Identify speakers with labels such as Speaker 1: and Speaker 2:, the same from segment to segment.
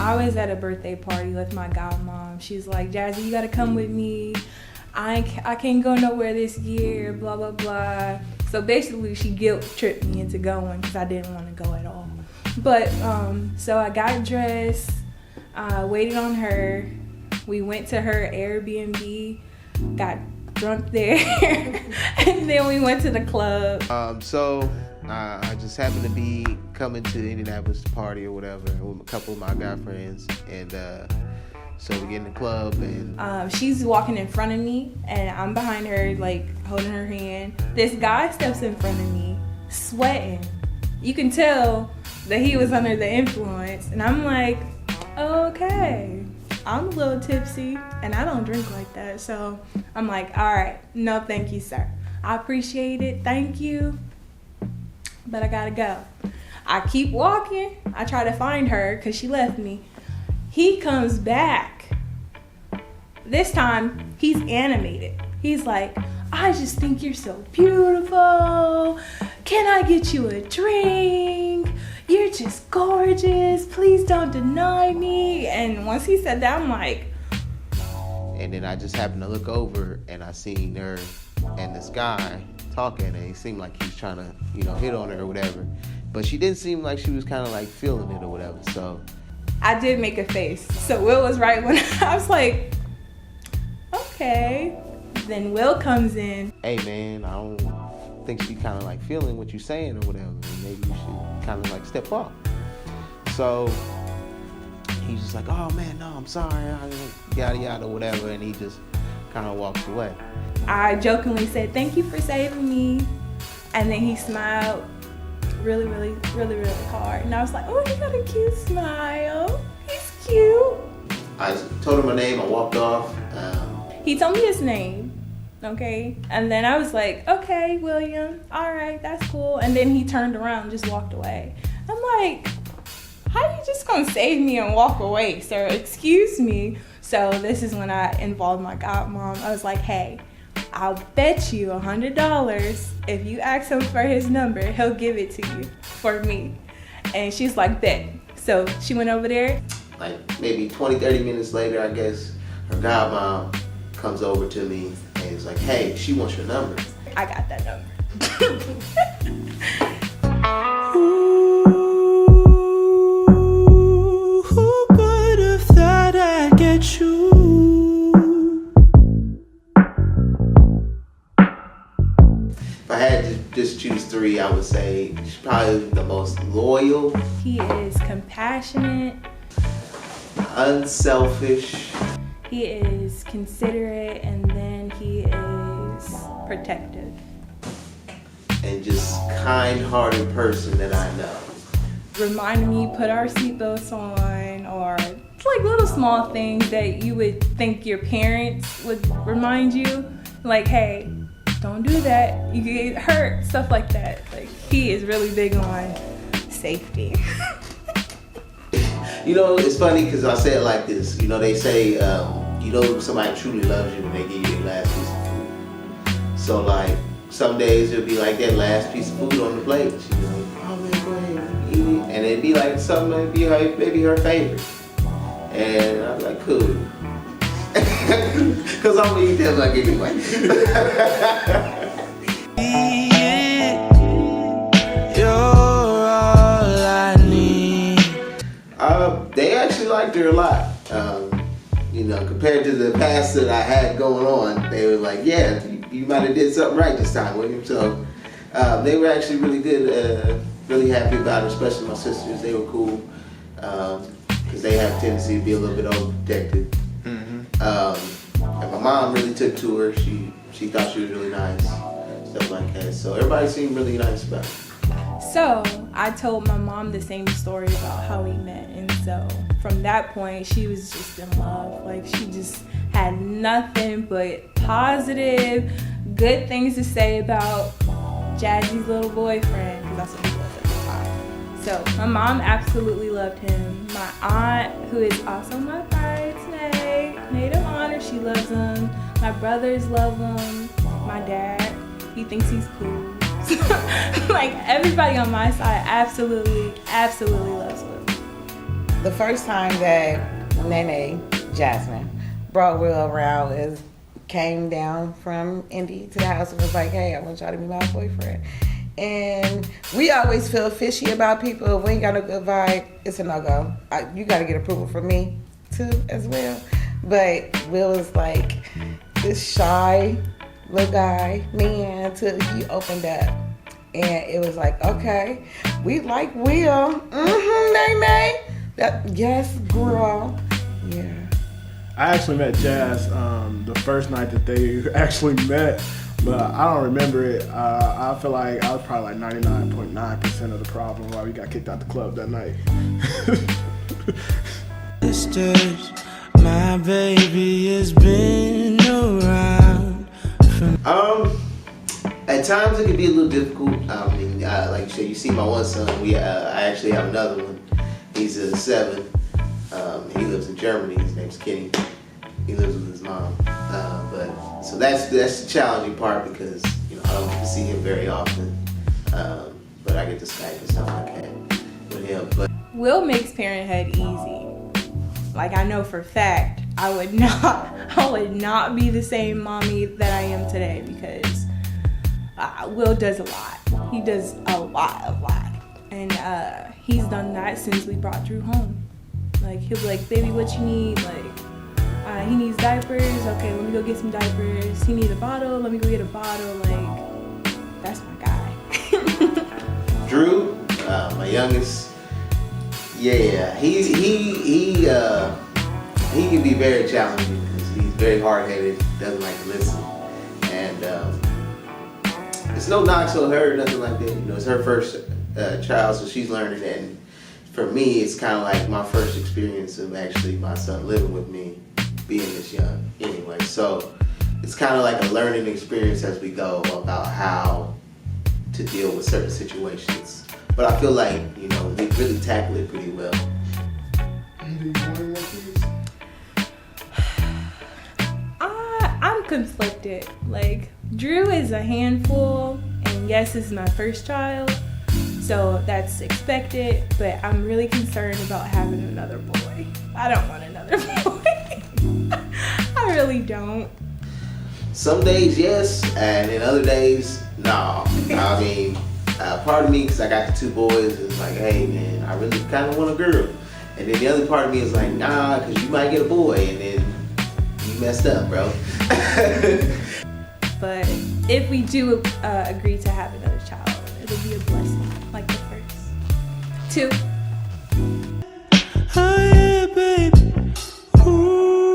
Speaker 1: I was at a birthday party with my godmom. She's like, Jazzy, you gotta come with me. I can't go nowhere this year, blah, blah, blah. So basically she guilt tripped me into going because I didn't want to go at all. But, so I got dressed, waited on her. We went to her Airbnb, got drunk there, and then we went to the club.
Speaker 2: I just happened to be coming to Indianapolis party or whatever with a couple of my guy friends, and so we get in the club, and
Speaker 1: she's walking in front of me, and I'm behind her, like holding her hand. This guy steps in front of me, sweating. You can tell that he was under the influence, and I'm like, okay, I'm a little tipsy, and I don't drink like that, so I'm like, all right, no, thank you, sir. I appreciate it, thank you, but I gotta go. I keep walking. I try to find her because she left me. He comes back. This time, he's animated. He's like, I just think you're so beautiful. Can I get you a drink? You're just gorgeous. Please don't deny me. And once he said that, I'm like...
Speaker 2: And then I just happened to look over, and I seen her and this guy talking, and it seemed like he's trying to, hit on her or whatever. But she didn't seem like she was kind of like feeling it or whatever, so.
Speaker 1: I did make a face. So Will was right when I was like, okay. Then Will comes in.
Speaker 2: Hey man, I don't think she kind of like feeling what you're saying or whatever. Maybe you should kind of like step up. So he's just like, oh man, no, I'm sorry, yada yada, whatever. And he just kind of walks away.
Speaker 1: I jokingly said, thank you for saving me. And then he smiled really, really, really, really hard. And I was like, oh, you got a cute smile. He's cute.
Speaker 2: I told him my name, I walked off.
Speaker 1: He told me his name, okay? And then I was like, okay, William, all right, that's cool. And then he turned around and just walked away. I'm like, how are you just gonna save me and walk away, sir? Excuse me. So this is when I involved my godmom. I was like, hey, I'll bet you $100 if you ask him for his number, he'll give it to you for me. And she's like, bet. So she went over there.
Speaker 2: Like maybe 20, 30 minutes later, I guess, her godmom comes over to me and is like, hey, she wants your number.
Speaker 1: I got that number.
Speaker 3: Who would have thought I'd get you?
Speaker 2: If I had to just choose three, I would say she's probably the most loyal.
Speaker 1: He is compassionate.
Speaker 2: Unselfish.
Speaker 1: He is considerate, and then he is protective.
Speaker 2: And just kind-hearted person that I know.
Speaker 1: Reminding me put our seatbelts on, or it's like little small things that you would think your parents would remind you. Like, hey, don't do that, you get hurt, stuff like that. Like, he is really big on safety.
Speaker 2: It's funny because I say it like this. They say, somebody truly loves you when they give you their last piece of food. So, like, some days it'll be like that last piece of food on the plate. She'll be like, oh man, go ahead, eat it. And it'd be like something that'd be maybe her favorite. And I'd be like, cool. Because I'm going to eat that like anyway.
Speaker 3: You're all I need.
Speaker 2: They actually liked her a lot. Compared to the past that I had going on, they were like, yeah, you might have did something right this time, William. So they were actually really good, really happy about it, especially my sisters. They were cool because they have a tendency to be a little bit overprotective. And my mom really took to her. She thought she was really nice, stuff like that. So everybody seemed really nice about it.
Speaker 1: So I told my mom the same story about how we met, and so from that point she was just in love. Like, she just had nothing but positive, good things to say about Jazzy's little boyfriend, because that's what he was at the time. So my mom absolutely loved him. My aunt, who is also my bridesmaid, maid of honor, she loves him. My brothers love him. My dad, he thinks he's cool. Like, everybody on my side absolutely loves Will.
Speaker 4: The first time that Nene, Jasmine, brought Will around came down from Indy to the house and was like, hey, I want y'all to be my boyfriend. And we always feel fishy about people. If we ain't got no good vibe, it's a no-go. You got to get approval from me, too, as well. But Will was like this shy little guy, man, until he opened up. And it was like, okay, we like Will. Nene. Yes, girl. Yeah.
Speaker 5: I actually met Jazz the first night that they actually met, but I don't remember it. I feel like I was probably like 99.9% of the problem why we got kicked out the club that night.
Speaker 3: Sisters, my baby has been around.
Speaker 2: At times it can be a little difficult. I mean, like you said, you see my one son. I actually have another one. He's 7. He lives in Germany. His name's Kenny. He lives with his mom. So that's the challenging part because I don't get to see him very often. But I get to Skype and stuff like that with him. But
Speaker 1: Will makes parenthood easy. Like I know for a fact, I would not be the same mommy that I am today because Will does a lot. He does a lot. And he's done that since we brought Drew home. Like, he'll be like, baby, what you need? Like, he needs diapers. Okay, let me go get some diapers. He needs a bottle. Let me go get a bottle. Like, that's my guy.
Speaker 2: Drew, my youngest, yeah, he can be very challenging because he's very hard-headed, doesn't like to listen. And it's no knocks on her, nothing like that. It's her first child, so she's learning. And for me, it's kind of like my first experience of actually my son living with me, being this young anyway. So it's kind of like a learning experience as we go about how to deal with certain situations. But I feel like, we really tackle it pretty well.
Speaker 1: I'm conflicted. Like, Drew is a handful, and yes, this is my first child. So that's expected, but I'm really concerned about having another boy. I don't want another boy. I really don't.
Speaker 2: Some days, yes, and then other days, no. I mean, part of me, because I got the 2 boys, is like, hey, man, I really kind of want a girl. And then the other part of me is like, nah, because you might get a boy, and then you messed up, bro.
Speaker 1: But if we do agree to have another child, it'll be a blessing. Like the first 2.
Speaker 3: Oh yeah, baby. Ooh,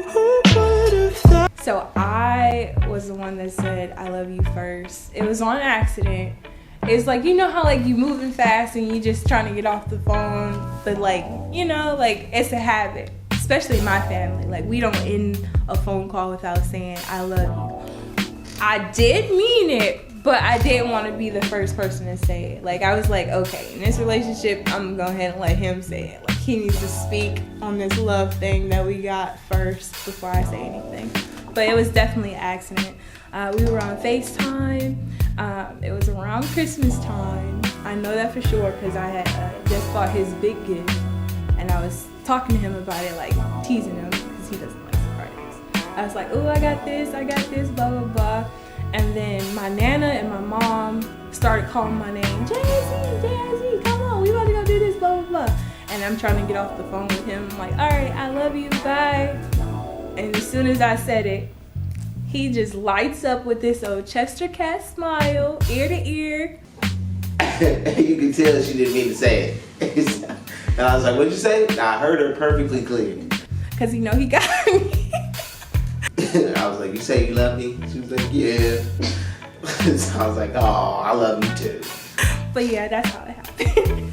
Speaker 3: who would've thought?
Speaker 1: So I was the one that said I love you first. It was on accident. It's like, how like you moving fast and you just trying to get off the phone, but like, like it's a habit, especially in my family. Like we don't end a phone call without saying I love you. I did mean it, but I didn't want to be the first person to say it. Like, I was like, okay, in this relationship, I'm going to go ahead and let him say it. Like, he needs to speak on this love thing that we got first before I say anything. But it was definitely an accident. We were on FaceTime. It was around Christmas time. I know that for sure because I had just bought his big gift. And I was talking to him about it, like, teasing him because he doesn't like surprises. I was like, oh, I got this, blah, blah, blah. And then my Nana and my mom started calling my name, Jazzy, come on, we about to go do this, blah, blah, blah. And I'm trying to get off the phone with him. I'm like, all right, I love you, bye. And as soon as I said it, he just lights up with this old Chester cat smile, ear to ear.
Speaker 2: You can tell she didn't mean to say it. And I was like, what'd you say? I heard her perfectly clear.
Speaker 1: Because he got me.
Speaker 2: I was like, you say you love me? She was like, yeah. So I was like, oh, I love you too.
Speaker 1: But yeah, that's how it happened.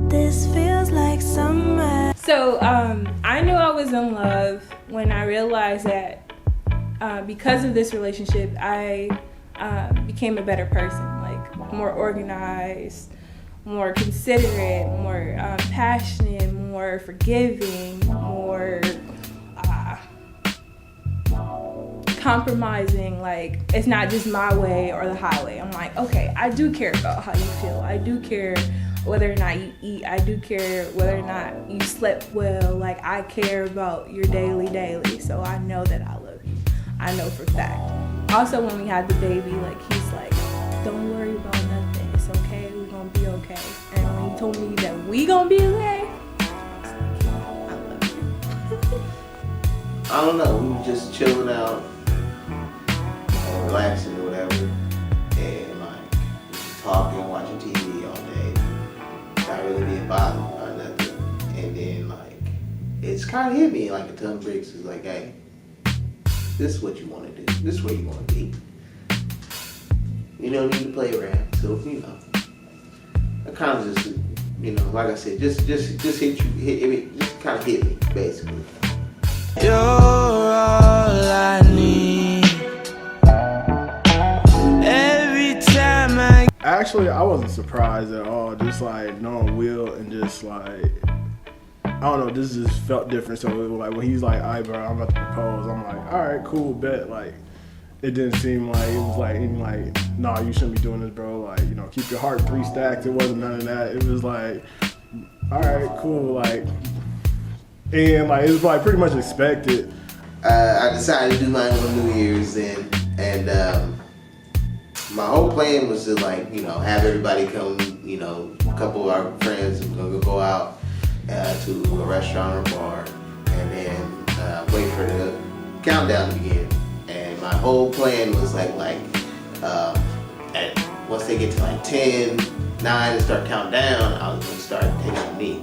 Speaker 6: This feels like summer.
Speaker 1: So I knew I was in love when I realized that because of this relationship, I became a better person, like more organized, more considerate, more passionate, more forgiving, more compromising. Like, it's not just my way or the highway. I'm like, okay, I do care about how you feel. I do care whether or not you eat. I do care whether or not you slept well. Like, I care about your daily. So I know that I love you. I know for a fact. Also, when we had the baby, like, he's like, don't worry about nothing. It's okay. We're gonna be okay. And when he told me that we gonna be okay, I was like, I love you.
Speaker 2: I don't know. We were just chilling out and relaxing or whatever, and like we just talking, watching TV all day, not really being bothered by nothing. And then like it's kind of hit me like a ton of bricks. It's like, hey, this is what you want to do. This is where you want to be. You don't need to play around. So you know, I kind of just, you know, like I said, just hit you, just kind of hit me basically.
Speaker 3: You're all I need. Every time
Speaker 5: Actually, I wasn't surprised at all. Just like knowing Will and just like, I don't know, this just felt different. So it was like when he's like, all right, bro, I'm about to propose. I'm like, all right, cool, bet. Like, it didn't seem like it was like any like, nah, you shouldn't be doing this, bro. Like, you know, keep your heart 3 stacks. It wasn't none of that. It was like, all right, cool, like. And like it was like pretty much expected.
Speaker 2: I decided to do mine on New Year's and my whole plan was to like, you know, have everybody come, you know, a couple of our friends were gonna go out to a restaurant or bar and then wait for the countdown to begin. And my whole plan was like once they get to like 10, 9 and start counting down, I was gonna start taking a knee.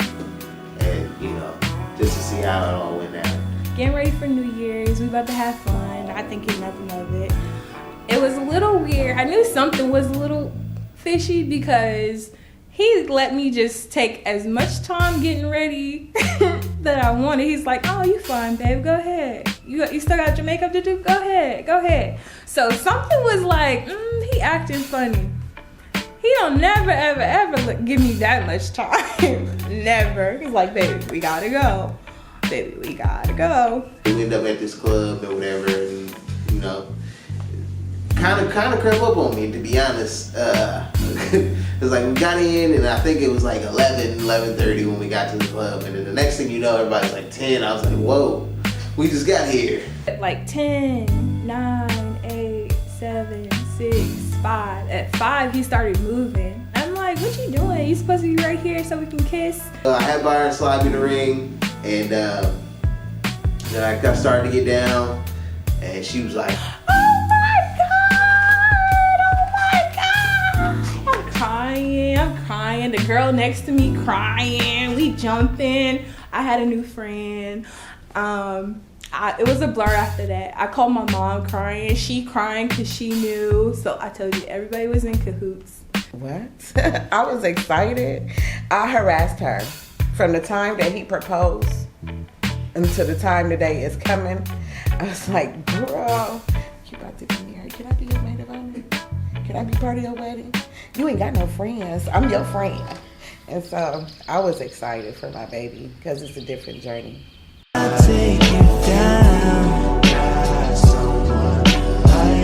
Speaker 2: And you know, just to see how it all went down.
Speaker 1: Getting ready for New Year's, we about to have fun, not thinking nothing of it. It was a little weird. I knew something was a little fishy because he let me just take as much time getting ready that I wanted. He's like, oh, you fine, babe, go ahead. You still got your makeup to do? Go ahead. So something was like, he acting funny. He don't never, ever give me that much time. Never. He's like, baby, we gotta go. Baby, we gotta go.
Speaker 2: We end up at this club or whatever, and you know, kind of crept up on me, to be honest. It's like we got in, and I think it was like 11:30 when we got to the club, and then the next thing you know, everybody's like 10. I was like, whoa, we just got here.
Speaker 1: At like 10, 9, 8, 7, 6, 5. At 5, he started moving. I'm like, what you doing? You supposed to be right here so we can kiss?
Speaker 2: I had Byron slide me the ring, and then I got started to get down, and she was like,
Speaker 1: Oh my God! I'm crying. The girl next to me crying. We jumping. I had a new friend. It was a blur after that. I called my mom crying. She crying because she knew. So I told you, everybody was in cahoots.
Speaker 4: What? I was excited. I harassed her from the time that he proposed until the time the day is coming. I was like, bro, you about to be married. Can I be your maid of honor? Can I be part of your wedding? You ain't got no friends. I'm your friend. And so I was excited for my baby because it's a different journey.
Speaker 3: I take you down.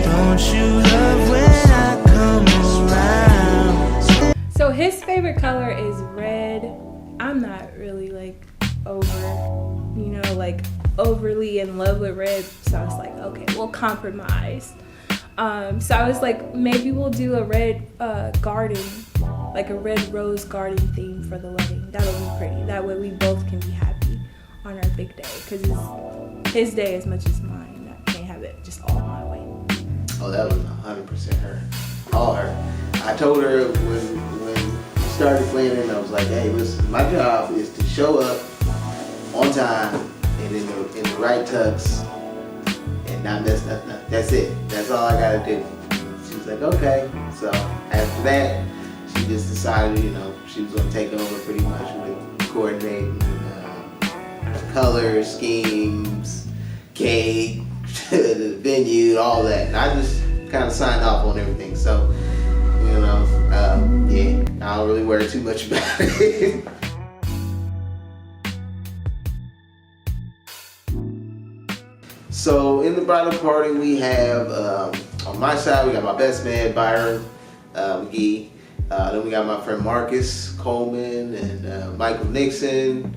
Speaker 3: Don't you love when I come around?
Speaker 1: So his favorite color is red. I'm not really like overly in love with red. So I was like, okay, we'll compromise. So I was like, maybe we'll do a red garden, like a red rose garden theme for the wedding. That'll be pretty. That way we both can be happy on our big day. Because it's his day as much as mine. I can't have it just all my way.
Speaker 2: oh, that was 100% her. All her. I told her when we started planning, I was like, hey, listen, my job is to show up on time and in the right tux and not mess nothing up. That's it. That's all I gotta do. She was like, okay. So after that, she just decided, you know, she was gonna take over pretty much with coordinating colors, schemes, cake, the venue, all that. And I just kind of signed off on everything. So, you know, yeah, I don't really worry too much about it. So in the bridal party, we have on my side, we got my best man Byron McGee. Then we got my friend Marcus Coleman and Michael Nixon,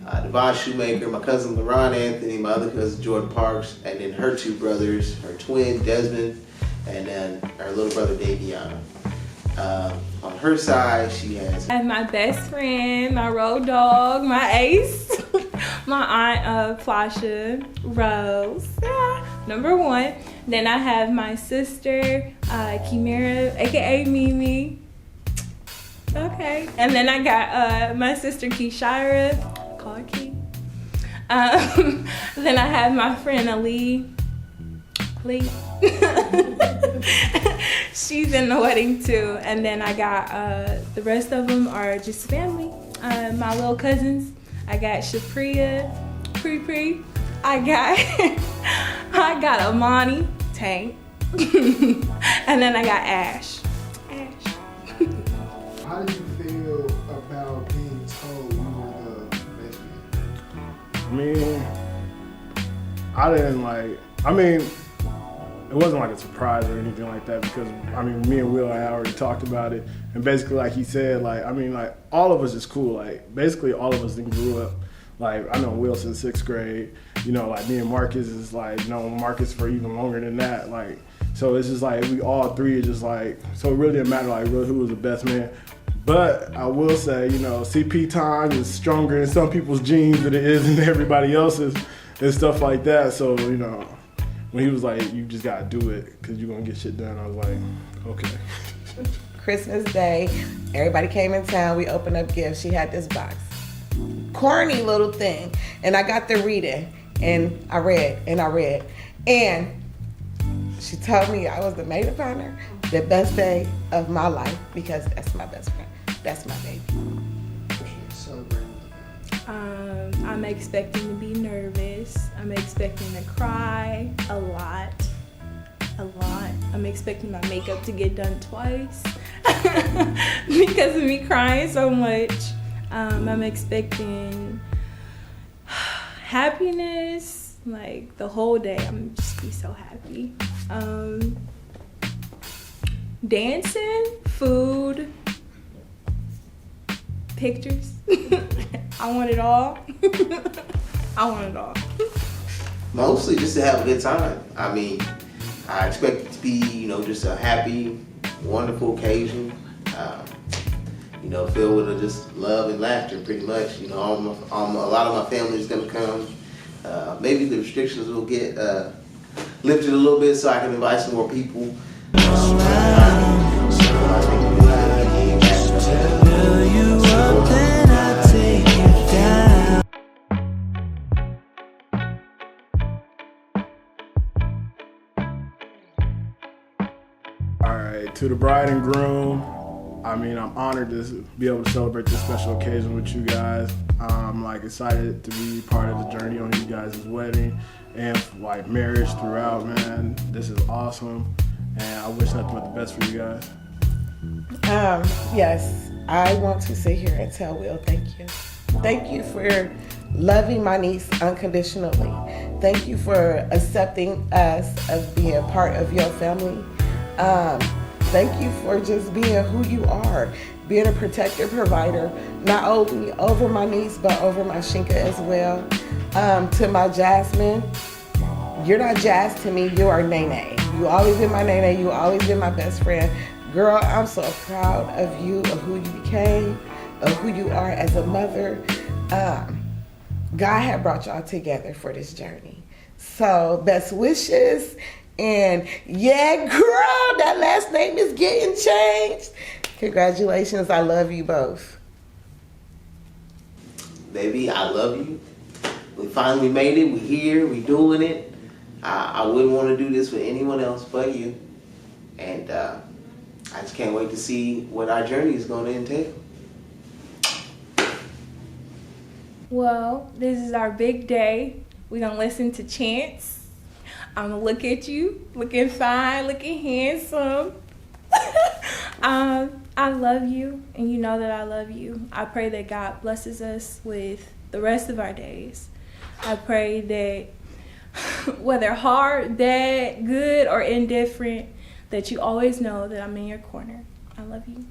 Speaker 2: Devon Shoemaker, my cousin LaRon Anthony, my other cousin Jordan Parks, and then her two brothers, her twin Desmond, and then her little brother Daviana. On her side, she has
Speaker 1: I have my best friend, my road dog, my ace, my aunt Plasha Rose, number one. Then I have my sister, Kimera, aka Mimi. Okay. And then I got my sister Keshira, call her Key. Then I have my friend Ali. She's in the wedding too. And then I got the rest of them are just family. My little cousins. I got Shapriya, Pri. I got Amani, Tank. And then I got Ash.
Speaker 5: How did you feel about being told you were the best man? It wasn't like a surprise or anything like that because, me and Will had already talked about it. And basically, like he said, all of us is cool. Basically all of us grew up. I know Will since 6th grade. Me and Marcus is known Marcus for even longer than that. So it's just we all three are just so it really didn't matter really who was the best man. But I will say, CP time is stronger in some people's genes than it is in everybody else's and stuff like that. So, when he was you just gotta do it because you're gonna get shit done, I was like, okay.
Speaker 4: Christmas Day, everybody came in town. We opened up gifts. She had this box. Corny little thing. And I got to reading. And I read. And she told me I was the maid of honor, the best day of my life because that's my best friend. That's my baby.
Speaker 1: I'm expecting to be nervous. I'm expecting to cry a lot. I'm expecting my makeup to get done twice because of me crying so much. I'm expecting happiness, the whole day. I'm just be so happy. Dancing, food, pictures. I want it all.
Speaker 2: mostly just to have a good time. I expect it to be, just a happy, wonderful occasion. Filled with just love and laughter, pretty much. A lot of my family is gonna come. Maybe the restrictions will get lifted a little bit so I can invite some more people.
Speaker 5: Alright, to the bride and groom, I'm honored to be able to celebrate this special occasion with you guys. I'm excited to be part of the journey on you guys' wedding and marriage throughout, man. This is awesome, and I wish nothing but the best for you guys.
Speaker 4: Yes, I want to sit here and tell Will, thank you. Thank you for loving my niece unconditionally. Thank you for accepting us as being a part of your family. Thank you for just being who you are, being a protector, provider, not only over my niece, but over my Shinka as well. To my Jasmine, you're not Jazz to me, you are Nene. You always been my Nene, you always been my best friend. Girl, I'm so proud of you, of who you became, of who you are as a mother. God had brought y'all together for this journey. So best wishes. And yeah, girl, that last name is getting changed. Congratulations, I love you both.
Speaker 2: Baby, I love you. We finally made it, we're here, we're doing it. I wouldn't want to do this with anyone else but you. And I just can't wait to see what our journey is going to entail.
Speaker 1: Well, this is our big day. We're going to listen to Chance. I'm going to look at you, looking fine, looking handsome. I love you, and you know that I love you. I pray that God blesses us with the rest of our days. I pray that whether hard, bad, good, or indifferent, that you always know that I'm in your corner. I love you.